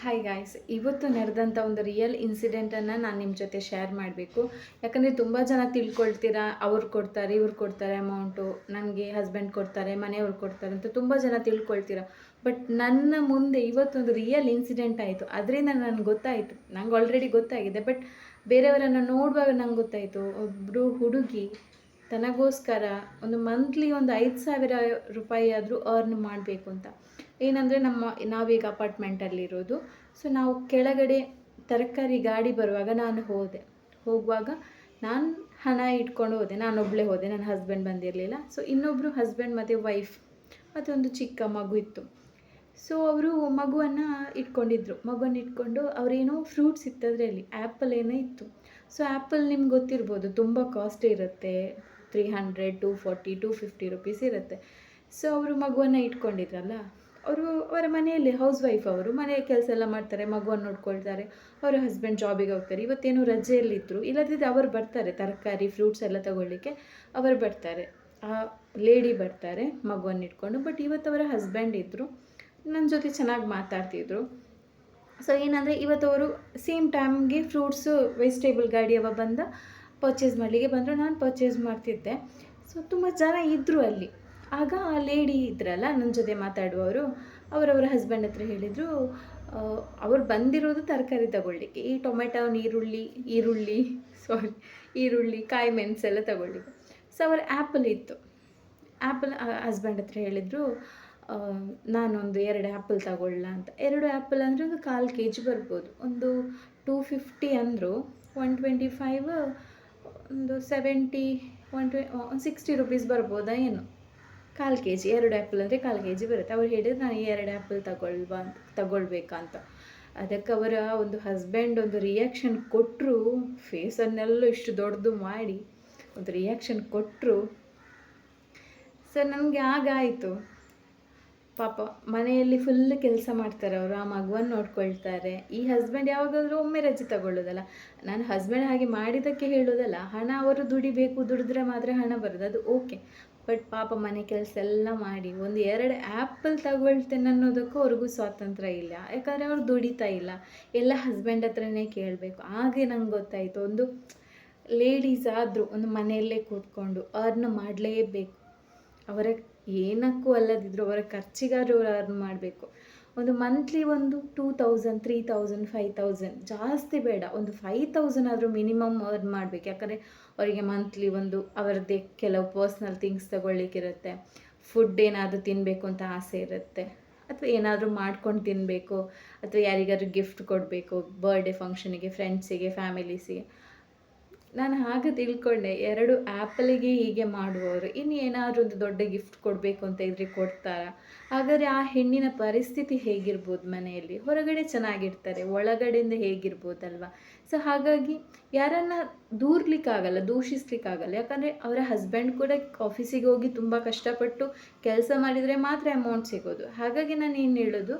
Hi guys, ಇವತ್ತು ನಡೆದಂಥ ಒಂದು ರಿಯಲ್ ಇನ್ಸಿಡೆಂಟನ್ನು ನಾನು ನಿಮ್ಮ ಜೊತೆ ಶೇರ್ ಮಾಡಬೇಕು. ಯಾಕಂದರೆ ತುಂಬ ಜನ ತಿಳ್ಕೊಳ್ತೀರಾ, ಅವ್ರು ಕೊಡ್ತಾರೆ, ಇವ್ರು ಕೊಡ್ತಾರೆ ಅಮೌಂಟು, ನನಗೆ ಹಸ್ಬೆಂಡ್ ಕೊಡ್ತಾರೆ, ಮನೆಯವ್ರು ಕೊಡ್ತಾರೆ ಅಂತ ತುಂಬ ಜನ ತಿಳ್ಕೊಳ್ತೀರಾ. ಬಟ್ ನನ್ನ ಮುಂದೆ ಇವತ್ತೊಂದು ರಿಯಲ್ ಇನ್ಸಿಡೆಂಟ್ ಆಯಿತು. ಅದರಿಂದ ನನಗೆ ಗೊತ್ತಾಯಿತು, ನಂಗೆ ಆಲ್ರೆಡಿ ಗೊತ್ತಾಗಿದೆ, ಬಟ್ ಬೇರೆಯವರನ್ನು ನೋಡುವಾಗ ನಂಗೆ ಗೊತ್ತಾಯಿತು. ಒಬ್ಬರು ಹುಡುಗಿ ತನಗೋಸ್ಕರ ಒಂದು ಮಂತ್ಲಿ ಒಂದು 5,000 ರೂಪಾಯಿ ಆದರೂ ಅರ್ನ್ ಮಾಡಬೇಕು ಅಂತ. ಏನಂದರೆ ನಾವೀಗ ಅಪಾರ್ಟ್ಮೆಂಟಲ್ಲಿರೋದು. ಸೊ ನಾವು ಕೆಳಗಡೆ ತರಕಾರಿ ಗಾಡಿ ಬರುವಾಗ ನಾನು ಹೋಗುವಾಗ ನಾನು ಹಣ ಇಟ್ಕೊಂಡು ಹೋದೆ. ನಾನೊಬ್ಬಳೇ ಹೋದೆ, ನನ್ನ ಹಸ್ಬೆಂಡ್ ಬಂದಿರಲಿಲ್ಲ. ಸೊ ಇನ್ನೊಬ್ಬರು ಹಸ್ಬೆಂಡ್ ಮತ್ತು ವೈಫ್ ಮತ್ತು ಒಂದು ಚಿಕ್ಕ ಮಗು ಇತ್ತು. ಸೊ ಅವರು ಮಗುವನ್ನು ಇಟ್ಕೊಂಡು ಅವರೇನೋ ಫ್ರೂಟ್ಸ್ ಇತ್ತದ್ರಲ್ಲಿ ಆ್ಯಪಲ್ ಏನೋ ಇತ್ತು. ಸೊ ಆ್ಯಪಲ್ ನಿಮ್ಗೆ ಗೊತ್ತಿರ್ಬೋದು, ತುಂಬ ಕಾಸ್ಟ್ಲಿ ಇರುತ್ತೆ. 300, 240, 250 ರುಪೀಸ್ ಇರುತ್ತೆ. ಸೊ ಅವರು ಮಗುವನ್ನು ಇಟ್ಕೊಂಡಿದ್ರಲ್ಲ, ಅವರ ಮನೆಯಲ್ಲಿ ಹೌಸ್ ವೈಫ್, ಅವರು ಮನೆ ಕೆಲಸ ಎಲ್ಲ ಮಾಡ್ತಾರೆ, ಮಗುವನ್ನು ನೋಡ್ಕೊಳ್ತಾರೆ. ಅವರ ಹಸ್ಬೆಂಡ್ ಜಾಬಿಗೆ ಹೋಗ್ತಾರೆ. ಇವತ್ತೇನು ರಜೆಯಲ್ಲಿದ್ದರು, ಇಲ್ಲದಿದ್ದರೆ ಅವರು ಬರ್ತಾರೆ ತರಕಾರಿ ಫ್ರೂಟ್ಸ್ ಎಲ್ಲ ತಗೊಳ್ಳಿಕ್ಕೆ. ಅವರು ಬರ್ತಾರೆ, ಆ ಲೇಡಿ ಬರ್ತಾರೆ ಮಗುವನ್ನು ಇಟ್ಕೊಂಡು. ಬಟ್ ಇವತ್ತು ಅವರ ಹಸ್ಬೆಂಡ್ ಇದ್ದರು, ನನ್ನ ಜೊತೆ ಚೆನ್ನಾಗಿ ಮಾತಾಡ್ತಿದ್ರು. ಸೊ ಏನಂದರೆ ಇವತ್ತವರು ಸೇಮ್ ಟೈಮ್ಗೆ ಫ್ರೂಟ್ಸು ವೆಜಿಟೇಬಲ್ ಗಾಡಿಯವ ಪರ್ಚೇಸ್ ಮಾಡಲಿಕ್ಕೆ ಬಂದರು. ನಾನು ಪರ್ಚೇಸ್ ಮಾಡ್ತಿದ್ದೆ. ಸೊ ತುಂಬ ಜನ ಇದ್ದರು ಅಲ್ಲಿ. ಆಗ ಆ ಲೇಡಿ ಇದ್ರಲ್ಲ ನನ್ನ ಜೊತೆ ಮಾತಾಡುವವರು, ಅವರವರ ಹಸ್ಬೆಂಡ್ ಹತ್ರ ಹೇಳಿದರು, ಅವ್ರು ಬಂದಿರೋದು ತರಕಾರಿ ತಗೊಳ್ಳಿಕ್ಕೆ, ಈ ಟೊಮೆಟೊ, ಈರುಳ್ಳಿ, ಕಾಯಿ ಮೆಣಸೆಲ್ಲ ತಗೊಳ್ಳಿಕ್ಕೆ. ಸೊ ಅವರ ಆ್ಯಪಲ್ ಇತ್ತು. ಹಸ್ಬೆಂಡ್ ಹತ್ರ ಹೇಳಿದರು, ನಾನೊಂದು 2 ಆ್ಯಪಲ್ ತಗೊಳ್ಳ ಅಂತ. 2 ಆ್ಯಪಲ್ ಅಂದರೆ ಒಂದು 1/4 kg ಬರ್ಬೋದು. ಒಂದು 250 ಅಂದರು, 125, ಒಂದು 70, 60 ರುಪೀಸ್ ಬರ್ಬೋದಾ ಏನು. 1/4 kg, 2 ಆ್ಯಪಲ್ ಅಂದರೆ 1/4 kg ಬರುತ್ತೆ. ಅವ್ರು ಹೇಳಿದ್ರು ನಾನು 2 ಆ್ಯಪಲ್ ತಗೊಳ್ಬೇಕಾ ಅಂತ. ಅದಕ್ಕೆ ಅವರ ಒಂದು ಹಸ್ಬೆಂಡ್ ಒಂದು ರಿಯಾಕ್ಷನ್ ಕೊಟ್ಟರು, ಫೇಸನ್ನೆಲ್ಲ ಇಷ್ಟು ದೊಡ್ಡದು ಮಾಡಿ ಒಂದು ರಿಯಾಕ್ಷನ್ ಕೊಟ್ಟರು. ಸೊ ನನಗೆ ಆಗಾಯಿತು, ಪಾಪ ಮನೆಯಲ್ಲಿ ಫುಲ್ ಕೆಲಸ ಮಾಡ್ತಾರೆ ಅವರು, ಆ ಮಗುವನ್ನು ನೋಡ್ಕೊಳ್ತಾರೆ. ಈ ಹಸ್ಬೆಂಡ್ ಯಾವಾಗಾದರೂ ಒಮ್ಮೆ ರಜೆ ತಗೊಳ್ಳೋದಲ್ಲ. ನಾನು ಹಸ್ಬೆಂಡ್ ಹಾಗೆ ಮಾಡಿದ್ದಕ್ಕೆ ಹೇಳೋದಲ್ಲ, ಹಣ ಅವರು ದುಡಿದ್ರೆ ಮಾತ್ರ ಹಣ ಬರೋದು, ಅದು ಓಕೆ. ಬಟ್ ಪಾಪ ಮನೆ ಕೆಲಸ ಎಲ್ಲ ಮಾಡಿ ಒಂದು 2 ಆ್ಯಪಲ್ ತಗೊಳ್ತೇನೆ ಅನ್ನೋದಕ್ಕೂ ಅವ್ರಿಗೂ ಸ್ವಾತಂತ್ರ್ಯ ಇಲ್ಲ. ಯಾಕಂದರೆ ಅವ್ರು ದುಡಿತಾ ಇಲ್ಲ, ಎಲ್ಲ ಹಸ್ಬೆಂಡ್ ಹತ್ರನೇ ಕೇಳಬೇಕು. ಹಾಗೆ ನಂಗೆ ಗೊತ್ತಾಯಿತು, ಒಂದು ಲೇಡೀಸ್ ಆದರೂ ಒಂದು ಮನೆಯಲ್ಲೇ ಕೂತ್ಕೊಂಡು ಅರ್ನ್ ಮಾಡಲೇಬೇಕು. ಅವರ ಏನಕ್ಕೂ ಅಲ್ಲದಿದ್ದರೂ ಅವರ ಖರ್ಚಿಗಾದರೂ ಅವರು ಅರ್ನ್ ಮಾಡಬೇಕು. ಒಂದು ಮಂತ್ಲಿ ಒಂದು 2,000, 3,000, 5,000, ಜಾಸ್ತಿ ಬೇಡ, ಒಂದು 5,000 ಆದರೂ ಮಿನಿಮಮ್ ಅರ್ನ್ ಮಾಡಬೇಕು. ಯಾಕಂದರೆ ಅವರಿಗೆ ಮಂತ್ಲಿ ಒಂದು ಅವರದ್ದೇ ಕೆಲವು ಪರ್ಸ್ನಲ್ ಥಿಂಗ್ಸ್ ತಗೊಳ್ಳಿಕ್ಕಿರುತ್ತೆ. ಫುಡ್ ಏನಾದರೂ ತಿನ್ನಬೇಕು ಅಂತ ಆಸೆ ಇರುತ್ತೆ, ಅಥವಾ ಏನಾದರೂ ಮಾಡ್ಕೊಂಡು ತಿನ್ನಬೇಕು, ಅಥವಾ ಯಾರಿಗಾದ್ರೂ ಗಿಫ್ಟ್ ಕೊಡಬೇಕು, ಬರ್ಡೇ ಫಂಕ್ಷನಿಗೆ, ಫ್ರೆಂಡ್ಸಿಗೆ, ಫ್ಯಾಮಿಲೀಸಿಗೆ. ನಾನು ಹಾಗೆ ತಿಳ್ಕೊಂಡೆ, 2 ಆ್ಯಪಲಿಗೆ ಹೀಗೆ ಮಾಡುವವರು ಇನ್ನು ಏನಾದರೂ ಒಂದು ದೊಡ್ಡ ಗಿಫ್ಟ್ ಕೊಡಬೇಕು ಅಂತ ಇದ್ರೆ ಕೊಡ್ತಾರಾ? ಹಾಗಾದರೆ ಆ ಹೆಣ್ಣಿನ ಪರಿಸ್ಥಿತಿ ಹೇಗಿರ್ಬೋದು? ಮನೆಯಲ್ಲಿ ಹೊರಗಡೆ ಚೆನ್ನಾಗಿರ್ತಾರೆ, ಒಳಗಡೆಯಿಂದ ಹೇಗಿರ್ಬೋದಲ್ವ? ಸೊ ಹಾಗಾಗಿ ಯಾರನ್ನು ದೂಷಿಸ್ಲಿಕ್ಕಾಗಲ್ಲ. ಯಾಕಂದರೆ ಅವರ ಹಸ್ಬೆಂಡ್ ಕೂಡ ಆಫೀಸಿಗೆ ಹೋಗಿ ತುಂಬ ಕಷ್ಟಪಟ್ಟು ಕೆಲಸ ಮಾಡಿದರೆ ಮಾತ್ರ ಅಮೌಂಟ್ ಸಿಗೋದು. ಹಾಗಾಗಿ ನಾನು ಏನು ಹೇಳೋದು,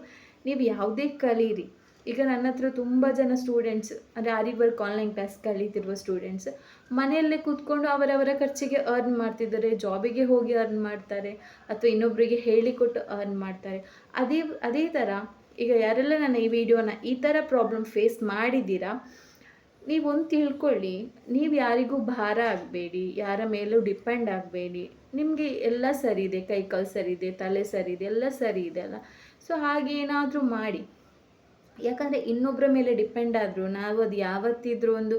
ನೀವು ಯಾವುದೇ ಕಲೀರಿ. ಈಗ ನನ್ನ ಹತ್ರ ತುಂಬ ಜನ ಸ್ಟೂಡೆಂಟ್ಸ್, ಅಂದರೆ ಆರಿ ವರ್ಕ್ ಆನ್ಲೈನ್ ಕ್ಲಾಸ್ ಕಲಿತಿರುವ ಸ್ಟೂಡೆಂಟ್ಸ್ ಮನೆಯಲ್ಲೇ ಕೂತ್ಕೊಂಡು ಅವರವರ ಖರ್ಚಿಗೆ ಅರ್ನ್ ಮಾಡ್ತಿದ್ದಾರೆ, ಜಾಬಿಗೆ ಹೋಗಿ ಅರ್ನ್ ಮಾಡ್ತಾರೆ, ಅಥವಾ ಇನ್ನೊಬ್ಬರಿಗೆ ಹೇಳಿಕೊಟ್ಟು ಅರ್ನ್ ಮಾಡ್ತಾರೆ. ಅದೇ ಥರ ಈಗ ಯಾರೆಲ್ಲ ನನ್ನ ಈ ವಿಡಿಯೋನ ಈ ಥರ ಪ್ರಾಬ್ಲಮ್ ಫೇಸ್ ಮಾಡಿದ್ದೀರಾ, ನೀವೊಂದು ತಿಳ್ಕೊಳ್ಳಿ, ನೀವು ಯಾರಿಗೂ ಭಾರ ಆಗಬೇಡಿ, ಯಾರ ಮೇಲೂ ಡಿಪೆಂಡ್ ಆಗಬೇಡಿ. ನಿಮಗೆ ಎಲ್ಲ ಸರಿ ಇದೆ, ಕೈಕಾಲು ಸರಿ ಇದೆ, ತಲೆ ಸರಿ ಇದೆ, ಎಲ್ಲ ಸರಿ ಇದೆ ಅಲ್ಲ. ಸೊ ಹಾಗೆ ಏನಾದರೂ ಮಾಡಿ. ಯಾಕಂದರೆ ಇನ್ನೊಬ್ಬರ ಮೇಲೆ ಡಿಪೆಂಡ್ ಆದರೂ ನಾವು ಅದು ಯಾವತ್ತಿದ್ರೂ ಒಂದು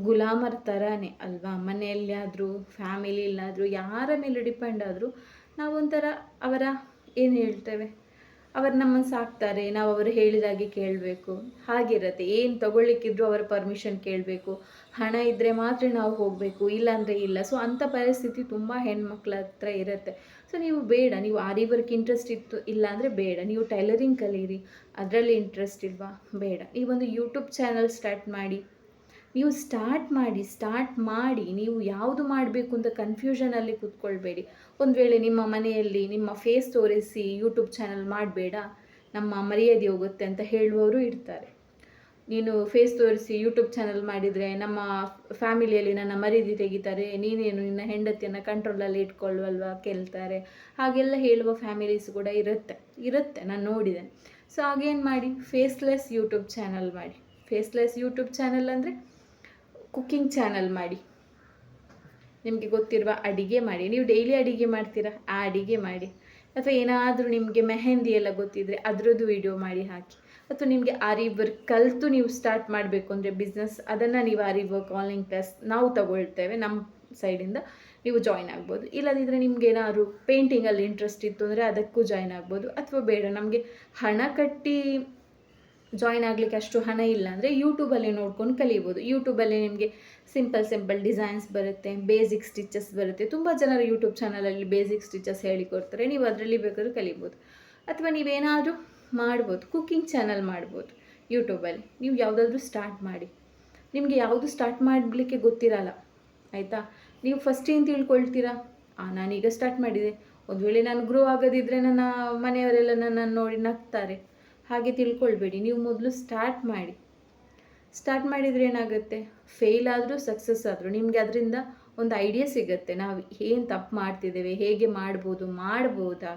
ಗುಲಾಮರ ಥರನೇ ಅಲ್ವಾ? ಮನೆಯಲ್ಲಿ ಆದರೂ, ಫ್ಯಾಮಿಲಿಯಲ್ಲಾದರೂ, ಯಾರ ಮೇಲೆ ಡಿಪೆಂಡ್ ಆದರೂ ನಾವೊಂಥರ ಅವರ ಏನು ಹೇಳ್ತೇವೆ, ಅವರು ನಮ್ಮನ್ನು ಸಾಕ್ತಾರೆ, ನಾವು ಅವರು ಹೇಳಿದಾಗೆ ಕೇಳಬೇಕು, ಹಾಗಿರುತ್ತೆ. ಏನು ತಗೊಳ್ಳಿಕ್ಕಿದ್ರು ಅವರ ಪರ್ಮಿಷನ್ ಕೇಳಬೇಕು, ಹಣ ಇದ್ದರೆ ಮಾತ್ರ ನಾವು ಹೋಗಬೇಕು, ಇಲ್ಲಾಂದರೆ ಇಲ್ಲ. ಸೊ ಅಂಥ ಪರಿಸ್ಥಿತಿ ತುಂಬ ಹೆಣ್ಮಕ್ಳ ಹತ್ರ ಇರುತ್ತೆ. ಸೊ ನೀವು ಬೇಡ, ನೀವು ಆರಿ ವರ್ಕ್ ಇಂಟ್ರೆಸ್ಟ್ ಇತ್ತು ಇಲ್ಲಾಂದರೆ ಬೇಡ, ನೀವು ಟೈಲರಿಂಗ್ ಕಲೀರಿ, ಅದರಲ್ಲಿ ಇಂಟ್ರೆಸ್ಟ್ ಇಲ್ವಾ, ಬೇಡ. ನೀವೊಂದು ಯೂಟ್ಯೂಬ್ ಚಾನಲ್ ಸ್ಟಾರ್ಟ್ ಮಾಡಿ. ನೀವು ಯಾವುದು ಮಾಡಬೇಕು ಅಂತ ಕನ್ಫ್ಯೂಷನಲ್ಲಿ ಕೂತ್ಕೊಳ್ಬೇಡಿ. ಒಂದು ವೇಳೆ ನಿಮ್ಮ ಮನೆಯಲ್ಲಿ ನಿಮ್ಮ ಫೇಸ್ ತೋರಿಸಿ ಯೂಟ್ಯೂಬ್ ಚಾನಲ್ ಮಾಡಬೇಡ, ನಮ್ಮ ಮರ್ಯಾದೆ ಹೋಗುತ್ತೆ ಅಂತ ಹೇಳುವವರು ಇರ್ತಾರೆ. ನೀನು ಫೇಸ್ ತೋರಿಸಿ ಯೂಟ್ಯೂಬ್ ಚಾನಲ್ ಮಾಡಿದರೆ ನಮ್ಮ ಫ್ಯಾಮಿಲಿಯಲ್ಲಿ ನನ್ನ ಮರ್ಯಾದೆ ತೆಗಿತಾರೆ, ನೀನೇನು ನಿನ್ನ ಹೆಂಡತಿಯನ್ನು ಕಂಟ್ರೋಲಲ್ಲಿ ಇಟ್ಕೊಳ್ಳುವಲ್ವ ಕೇಳ್ತಾರೆ, ಹಾಗೆಲ್ಲ ಹೇಳುವ ಫ್ಯಾಮಿಲೀಸ್ ಕೂಡ ಇರುತ್ತೆ, ನಾನು ನೋಡಿದೆ. ಸೊ ಆಗೇನು ಮಾಡಿ, ಫೇಸ್ಲೆಸ್ ಯೂಟ್ಯೂಬ್ ಚಾನಲ್ ಮಾಡಿ. ಫೇಸ್ಲೆಸ್ ಯೂಟ್ಯೂಬ್ ಚಾನಲ್ ಅಂದರೆ ಕುಕ್ಕಿಂಗ್ ಚಾನಲ್ ಮಾಡಿ. ನಿಮಗೆ ಗೊತ್ತಿರುವ ಅಡಿಗೆ ಮಾಡಿ. ನೀವು ಡೈಲಿ ಅಡಿಗೆ ಮಾಡ್ತೀರಾ, ಆ ಅಡಿಗೆ ಮಾಡಿ. ಅಥವಾ ಏನಾದರೂ ನಿಮಗೆ ಮೆಹಂದಿ ಎಲ್ಲ ಗೊತ್ತಿದ್ದರೆ ಅದರದ್ದು ವಿಡಿಯೋ ಮಾಡಿ ಹಾಕಿ. ಅಥವಾ ನಿಮಗೆ ಆರಿ ವರ್ಕ್ ಕಲಿತು ನೀವು ಸ್ಟಾರ್ಟ್ ಮಾಡಬೇಕು ಅಂದರೆ ಬಿಸ್ನೆಸ್, ಅದನ್ನು ನೀವು ಆರಿ ವರ್ಕ್ ಆನ್ಲೈನ್ ಕ್ಲಾಸ್ ನಾವು ತಗೊಳ್ತೇವೆ ನಮ್ಮ ಸೈಡಿಂದ, ನೀವು ಜಾಯ್ನ್ ಆಗ್ಬೋದು. ಇಲ್ಲದಿದ್ದರೆ ನಿಮ್ಗೆ ಏನಾದ್ರು ಪೇಂಟಿಂಗಲ್ಲಿ ಇಂಟ್ರೆಸ್ಟ್ ಇತ್ತು ಅಂದರೆ ಅದಕ್ಕೂ ಜಾಯ್ನ್ ಆಗ್ಬೋದು. ಅಥವಾ ಬೇಡ ನಮಗೆ ಹಣ ಕಟ್ಟಿ ಜಾಯ್ನ್ ಆಗಲಿಕ್ಕೆ ಅಷ್ಟು ಹಣ ಇಲ್ಲ ಅಂದರೆ ಯೂಟ್ಯೂಬಲ್ಲಿ ನೋಡ್ಕೊಂಡು ಕಲಿಬೋದು. ಯೂಟ್ಯೂಬಲ್ಲಿ ನಿಮಗೆ ಸಿಂಪಲ್ ಡಿಸೈನ್ಸ್ ಬರುತ್ತೆ, ಬೇಸಿಕ್ ಸ್ಟಿಚಸ್ ಬರುತ್ತೆ. ತುಂಬ ಜನರು ಯೂಟ್ಯೂಬ್ ಚಾನಲಲ್ಲಿ ಬೇಸಿಕ್ ಸ್ಟಿಚಸ್ ಹೇಳಿಕೊಡ್ತಾರೆ, ನೀವು ಅದರಲ್ಲಿ ಬೇಕಾದ್ರೂ ಕಲಿಬೋದು. ಅಥವಾ ನೀವೇನಾದರೂ ಮಾಡ್ಬೋದು, ಕುಕ್ಕಿಂಗ್ ಚಾನಲ್ ಮಾಡ್ಬೋದು ಯೂಟ್ಯೂಬಲ್ಲಿ. ನೀವು ಯಾವುದಾದ್ರೂ ಸ್ಟಾರ್ಟ್ ಮಾಡಿ. ನಿಮಗೆ ಯಾವುದು ಸ್ಟಾರ್ಟ್ ಮಾಡಲಿಕ್ಕೆ ಗೊತ್ತಿರಲ್ಲ, ಆಯಿತಾ? ನೀವು ಫಸ್ಟ್ ಏನು ತಿಳ್ಕೊಳ್ತೀರಾ, ನಾನೀಗ ಸ್ಟಾರ್ಟ್ ಮಾಡಿದೆ, ಒಂದು ವೇಳೆ ನಾನು ಗ್ರೋ ಆಗೋದಿದ್ದರೆ ನನ್ನ ಮನೆಯವರೆಲ್ಲ ನನ್ನನ್ನು ನೋಡಿ ನಗ್ತಾರೆ, ಹಾಗೆ ತಿಳ್ಕೊಳ್ಬೇಡಿ. ನೀವು ಮೊದಲು ಸ್ಟಾರ್ಟ್ ಮಾಡಿ. ಸ್ಟಾರ್ಟ್ ಮಾಡಿದರೆ ಏನಾಗುತ್ತೆ, ಫೇಲ್ ಆದರೂ ಸಕ್ಸಸ್ ಆದರೂ ನಿಮಗೆ ಅದರಿಂದ ಒಂದು ಐಡಿಯಾ ಸಿಗುತ್ತೆ. ನಾವು ಏನು ತಪ್ಪು ಮಾಡ್ತಿದ್ದೇವೆ, ಹೇಗೆ ಮಾಡ್ಬೋದಾ.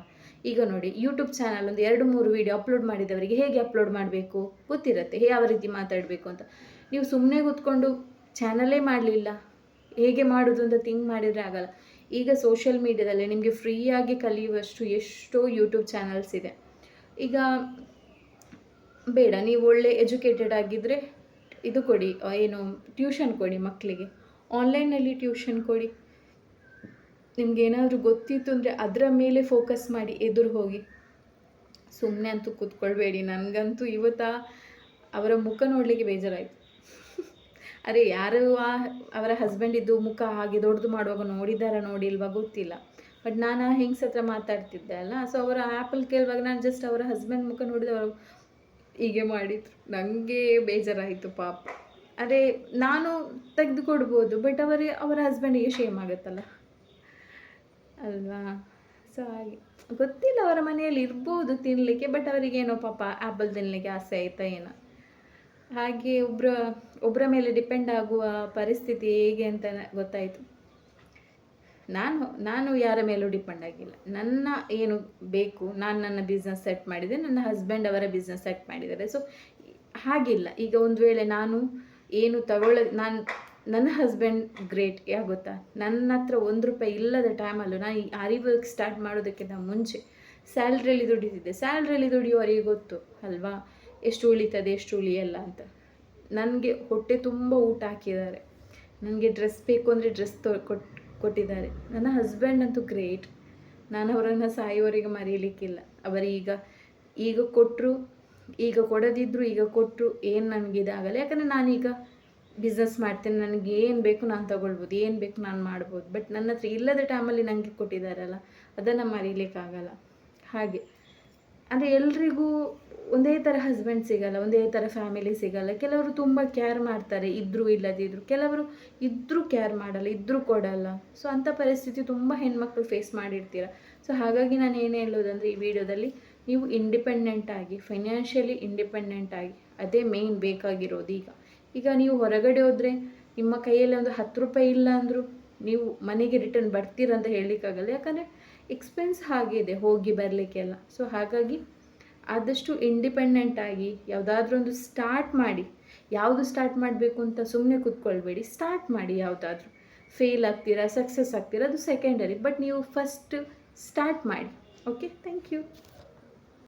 ಈಗ ನೋಡಿ, ಯೂಟ್ಯೂಬ್ ಚಾನಲ್ ಒಂದು 2-3 ವೀಡಿಯೋ ಅಪ್ಲೋಡ್ ಮಾಡಿದವರಿಗೆ ಹೇಗೆ ಅಪ್ಲೋಡ್ ಮಾಡಬೇಕು ಗೊತ್ತಿರುತ್ತೆ, ಯಾವ ರೀತಿ ಮಾತಾಡಬೇಕು ಅಂತ. ನೀವು ಸುಮ್ಮನೆ ಕೂತ್ಕೊಂಡು ಚಾನಲೇ ಮಾಡಲಿಲ್ಲ, ಹೇಗೆ ಮಾಡೋದು ಅಂತ ಥಿಂಕ್ ಮಾಡಿದರೆ ಆಗಲ್ಲ. ಈಗ ಸೋಷಿಯಲ್ ಮೀಡ್ಯಾದಲ್ಲಿ ನಿಮಗೆ ಫ್ರೀಯಾಗಿ ಕಲಿಯುವಷ್ಟು ಎಷ್ಟೋ ಯೂಟ್ಯೂಬ್ ಚಾನಲ್ಸ್ ಇದೆ. ಈಗ ಬೇಡ, ನೀವು ಒಳ್ಳೆ ಎಜುಕೇಟೆಡ್ ಆಗಿದ್ದರೆ ಇದು ಕೊಡಿ, ಏನು ಟ್ಯೂಷನ್ ಕೊಡಿ ಮಕ್ಕಳಿಗೆ, ಆನ್ಲೈನಲ್ಲಿ ಟ್ಯೂಷನ್ ಕೊಡಿ. ನಿಮಗೇನಾದರೂ ಗೊತ್ತಿತ್ತು ಅಂದರೆ ಅದರ ಮೇಲೆ ಫೋಕಸ್ ಮಾಡಿ, ಎದುರು ಹೋಗಿ. ಸುಮ್ಮನೆ ಅಂತೂ ಕೂತ್ಕೊಳ್ಬೇಡಿ. ನನಗಂತೂ ಅವರ ಮುಖ ನೋಡಲಿಕ್ಕೆ ಬೇಜಾರಾಯಿತು. ಅರೆ, ಯಾರು ಅವರ ಹಸ್ಬೆಂಡಿದ್ದು ಮುಖ ಹಾಗೆ ದೊಡ್ಡದು ಮಾಡುವಾಗ ನೋಡಿಲ್ವಾ ಗೊತ್ತಿಲ್ಲ. ಬಟ್ ನಾನು ಆ ಹೆಂಗ್ಸ್ ಹತ್ರ ಮಾತಾಡ್ತಿದ್ದೆ ಅಲ್ಲ, ಸೊ ಅವರ ಆ್ಯಪಲ್ಲಿ ಕೇಳುವಾಗ ನಾನು ಜಸ್ಟ್ ಅವರ ಹಸ್ಬೆಂಡ್ ಮುಖ ನೋಡಿದೆ, ಅವರು ಹೀಗೆ ಮಾಡಿದ್ರು. ನನಗೆ ಬೇಜಾರಾಯಿತು ಪಾಪ. ಅದೇ ನಾನು ತೆಗೆದುಕೊಡ್ಬೋದು, ಬಟ್ ಅವರ ಹಸ್ಬೆಂಡಿಗೆ ಶೇಮ್ ಆಗುತ್ತಲ್ಲ ಅಲ್ವಾ. ಸೊ ಹಾಗೆ ಗೊತ್ತಿಲ್ಲ, ಅವರ ಮನೆಯಲ್ಲಿ ಇರ್ಬೋದು ತಿನ್ನಲಿಕ್ಕೆ, ಬಟ್ ಅವರಿಗೇನೋ ಪಾಪ ಆ್ಯಪಲ್ ತಿನ್ನಲಿಕ್ಕೆ ಆಸೆ ಆಯಿತಾ ಏನೋ. ಹಾಗೆ ಒಬ್ಬರ ಮೇಲೆ ಡಿಪೆಂಡ್ ಆಗುವ ಪರಿಸ್ಥಿತಿ ಹೇಗೆ ಅಂತ ಗೊತ್ತಾಯಿತು. ನಾನು ಯಾರ ಮೇಲೂ ಡಿಪೆಂಡ್ ಆಗಿಲ್ಲ. ನನ್ನ ಏನು ಬೇಕು, ನಾನು ನನ್ನ ಬಿಸ್ನೆಸ್ ಸೆಟ್ ಮಾಡಿದೆ, ನನ್ನ ಹಸ್ಬೆಂಡ್ ಅವರ ಬಿಸ್ನೆಸ್ ಸೆಟ್ ಮಾಡಿದ್ದಾರೆ. ಸೊ ಹಾಗಿಲ್ಲ. ಈಗ ಒಂದು ವೇಳೆ ನಾನು ಏನು ನನ್ನ ಹಸ್ಬೆಂಡ್ ಗ್ರೇಟ್, ಯಾಕೆ ಗೊತ್ತಾ, ನನ್ನ ಹತ್ರ ₹1 ಇಲ್ಲದ ಟೈಮಲ್ಲೂ ನಾನು ಈ ಆರಿ ವರ್ಕ್ ಸ್ಟಾರ್ಟ್ ಮಾಡೋದಕ್ಕಿಂತ ಮುಂಚೆ ಸ್ಯಾಲ್ರಿಯಲ್ಲಿ ದುಡಿತಿದ್ದೆ. ಸ್ಯಾಲ್ರಿಯಲ್ಲಿ ದುಡಿಯೋವರಿಗೆ ಗೊತ್ತು ಅಲ್ವಾ, ಎಷ್ಟು ಉಳಿತದೆ ಎಷ್ಟು ಉಳಿಯಲ್ಲ ಅಂತ. ನನಗೆ ಹೊಟ್ಟೆ ತುಂಬ ಊಟ ಹಾಕಿದ್ದಾರೆ, ನನಗೆ ಡ್ರೆಸ್ ಬೇಕು ಅಂದರೆ ಡ್ರೆಸ್ ಕೊಟ್ಟಿದ್ದಾರೆ. ನನ್ನ ಹಸ್ಬೆಂಡ್ ಅಂತೂ ಗ್ರೇಟ್. ನಾನು ಅವರನ್ನು ಸಾಯುವವರೆಗೆ ಮರೆಯಲಿಕ್ಕಿಲ್ಲ. ಈಗ ಕೊಟ್ಟರು, ಈಗ ಕೊಡದಿದ್ದರು, ಈಗ ಕೊಟ್ಟರು ಏನು ನನಗಿದಾಗಲ್ಲ. ಯಾಕಂದರೆ ನಾನೀಗ ಬಿಸ್ನೆಸ್ ಮಾಡ್ತೇನೆ, ನನಗೆ ಏನು ಬೇಕು ನಾನು ತಗೊಳ್ಬೋದು, ಏನು ಬೇಕು ನಾನು ಮಾಡ್ಬೋದು. ಬಟ್ ನನ್ನ ಹತ್ರ ಇಲ್ಲದ ಟೈಮಲ್ಲಿ ನನಗೆ ಕೊಟ್ಟಿದ್ದಾರಲ್ಲ, ಅದನ್ನು ಮರೀಲಿಕ್ಕಾಗಲ್ಲ. ಹಾಗೆ ಅಂದರೆ ಎಲ್ರಿಗೂ ಒಂದೇ ಥರ ಹಸ್ಬೆಂಡ್ ಸಿಗಲ್ಲ, ಒಂದೇ ಥರ ಫ್ಯಾಮಿಲಿ ಸಿಗಲ್ಲ. ಕೆಲವರು ತುಂಬ ಕೇರ್ ಮಾಡ್ತಾರೆ, ಇದ್ದರೂ ಇಲ್ಲದಿದ್ದರು. ಕೆಲವರು ಇದ್ದರೂ ಕೇರ್ ಮಾಡಲ್ಲ, ಇದ್ದರೂ ಕೊಡಲ್ಲ. ಸೊ ಅಂಥ ಪರಿಸ್ಥಿತಿ ತುಂಬ ಹೆಣ್ಮಕ್ಳು ಫೇಸ್ ಮಾಡಿರ್ತೀರ. ಸೊ ಹಾಗಾಗಿ ನಾನು ಏನು ಹೇಳೋದಂದರೆ, ಈ ವಿಡಿಯೋದಲ್ಲಿ ನೀವು ಇಂಡಿಪೆಂಡೆಂಟ್ ಆಗಿ, ಫೈನಾನ್ಷಿಯಲಿ ಇಂಡಿಪೆಂಡೆಂಟ್ ಆಗಿ, ಅದೇ ಮೇಯ್ನ್ ಬೇಕಾಗಿರೋದು. ಈಗ ನೀವು ಹೊರಗಡೆ ಹೋದರೆ ನಿಮ್ಮ ಕೈಯಲ್ಲಿ ಒಂದು ₹10 ಇಲ್ಲ ಅಂದರೂ ನೀವು ಮನೆಗೆ ರಿಟರ್ನ್ ಬರ್ತೀರಂತ ಹೇಳಲಿಕ್ಕಾಗಲ್ಲ. ಯಾಕಂದರೆ ಎಕ್ಸ್ಪೆನ್ಸ್ ಹಾಗಿದೆ ಹೋಗಿ ಬರಲಿಕ್ಕೆಲ್ಲ. ಸೊ ಹಾಗಾಗಿ ಆದಷ್ಟು ಇಂಡಿಪೆಂಡೆಂಟ್ ಆಗಿ ಯಾವುದಾದ್ರೂ ಒಂದು ಸ್ಟಾರ್ಟ್ ಮಾಡಿ. ಯಾವುದು ಸ್ಟಾರ್ಟ್ ಮಾಡಬೇಕು ಅಂತ ಸುಮ್ಮನೆ ಕೂತ್ಕೊಳ್ಬೇಡಿ, ಸ್ಟಾರ್ಟ್ ಮಾಡಿ. ಯಾವುದಾದ್ರೂ ಫೇಲ್ ಆಗ್ತೀರಾ, ಸಕ್ಸಸ್ ಆಗ್ತೀರಾ, ಅದು ಸೆಕೆಂಡರಿ. ಬಟ್ ನೀವು ಫಸ್ಟ್ ಸ್ಟಾರ್ಟ್ ಮಾಡಿ. Okay, thank you.